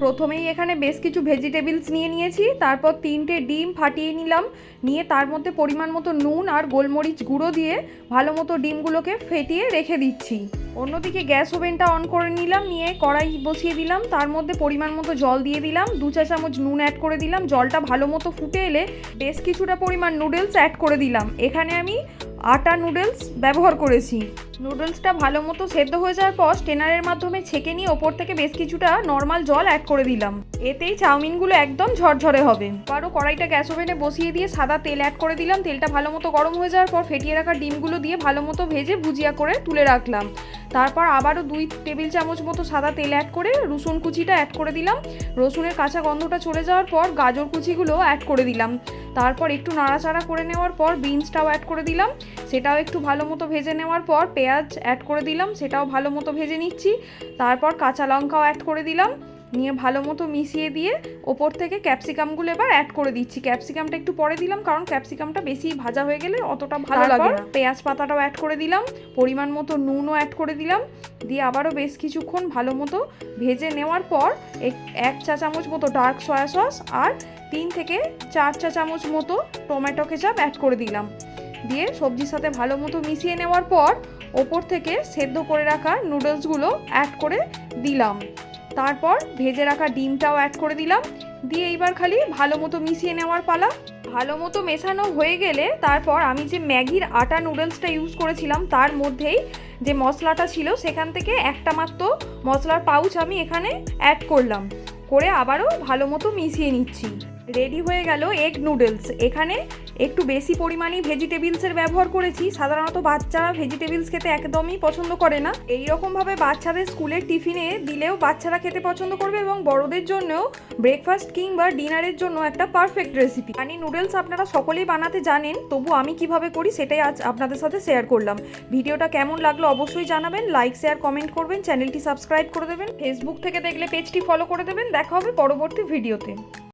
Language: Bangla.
প্রথমেই এখানে বেশ কিছু ভেজিটেবলস নিয়ে নিয়েছি, তারপর 3টে ডিম ফাটিয়ে নিলাম, নিয়ে তার মধ্যে পরিমাণ মতো নুন আর গোলমরিচ গুঁড়ো দিয়ে ভালো মতো ডিমগুলোকে ফেটিয়ে রেখে দিচ্ছি। অন্যদিকে গ্যাস ওভেনটা অন করে নিলাম, নিয়ে কড়াই বসিয়ে দিলাম, তার মধ্যে পরিমাণ মতো জল দিয়ে দিলাম, 2 চা চামচ নুন অ্যাড করে দিলাম। জলটা ভালো মতো ফুটে এলে বেশ কিছুটা পরিমাণ নুডলস অ্যাড করে দিলাম। এখানে আমি আটা নুডলস ব্যবহার করেছি। নুডলসটা ভালো মতো সেদ্ধ হয়ে যাওয়ার পর স্টেনারের মাধ্যমে ছেঁকে নিয়ে ওপর থেকে বেশ কিছুটা নর্মাল জল অ্যাড করে দিলাম। এতেই চাউমিনগুলো একদম ঝরঝরে হবে। আবারও কড়াইটা গ্যাস ওভেনে বসিয়ে দিয়ে সাদা তেল অ্যাড করে দিলাম। তেলটা ভালো মতো গরম হয়ে যাওয়ার পর ফেটিয়ে রাখা ডিমগুলো দিয়ে ভালো মতো ভেজে ভুজিয়া করে তুলে রাখলাম। তারপর আবারও 2 টেবিল চামচ মতো সাদা তেল অ্যাড করে রসুন কুচিটা অ্যাড করে দিলাম। রসুনের কাঁচা গন্ধটা চলে যাওয়ার পর গাজর কুচিগুলো অ্যাড করে দিলাম। তারপর একটু নাড়াচাড়া করে নেওয়ার পর বিনসটাও অ্যাড করে দিলাম, সেটাও একটু ভালো মতো ভেজে নেওয়ার পর পেঁয়াজ অ্যাড করে দিলাম, সেটাও ভালো মতো ভেজে নিচ্ছি। তারপর কাঁচা লঙ্কাও অ্যাড করে দিলাম, নিয়ে ভালো মতো মিশিয়ে দিয়ে ওপর থেকে ক্যাপসিকামগুলো এবার অ্যাড করে দিচ্ছি। ক্যাপসিকামটা একটু পরে দিলাম, কারণ ক্যাপসিকামটা বেশি ভাজা হয়ে গেলে অতটা ভালো লাগে না। পেঁয়াজ পাতাটাও অ্যাড করে দিলাম, পরিমাণ মতো নুনও অ্যাড করে দিলাম, দিয়ে আবারও বেশ কিছুক্ষণ ভালো মতো ভেজে নেওয়ার পর 1 চা চামচ মতো ডার্ক সয়া সস আর 3 থেকে 4 চা চামচ মতো টমেটো কেচাপ অ্যাড করে দিলাম। দিয়ে সবজির সাথে ভালো মতো মিশিয়ে নেওয়ার পর ওপর থেকে সেদ্ধ করে রাখা নুডলসগুলো অ্যাড করে দিলাম। তারপর ভেজে রাখা ডিমটাও অ্যাড করে দিলাম, দিয়ে এইবার খালি ভালো মতো মিশিয়ে নেওয়ার পালা। ভালো মতো মেশানো হয়ে গেলে তারপর আমি যে ম্যাগির আটা নুডলসটা ইউজ করেছিলাম তার মধ্যেই যে মশলাটা ছিল সেখান থেকে একটা মাত্র মশলার পাউচ আমি এখানে অ্যাড করলাম, করে আবারও ভালো মতো মিশিয়ে নিচ্ছি। রেডি হয়ে গেল এগ নুডলস। এখানে একটু বেশি পরিমাণে ভেজিটেবলসের ব্যবহার করেছি। সাধারণত বাচ্চারা ভেজিটেবলস খেতে একদমই পছন্দ করে না। এই রকমভাবে বাচ্চাদের স্কুলের টিফিনে দিলেও বাচ্চারা খেতে পছন্দ করবে এবং বড়দের জন্যও ব্রেকফাস্ট কিংবা ডিনারের জন্য একটা পারফেক্ট রেসিপি। পানি নুডলস আপনারা সকলেই বানাতে জানেন, তবু আমি কিভাবে করি সেটাই আজ আপনাদের সাথে শেয়ার করলাম। ভিডিওটা কেমন লাগলো অবশ্যই জানাবেন, লাইক শেয়ার কমেন্ট করবেন, চ্যানেলটি সাবস্ক্রাইব করে দেবেন, ফেসবুক থেকে দেখলে পেজটি ফলো করে দেবেন। দেখা হবে পরবর্তী ভিডিওতে।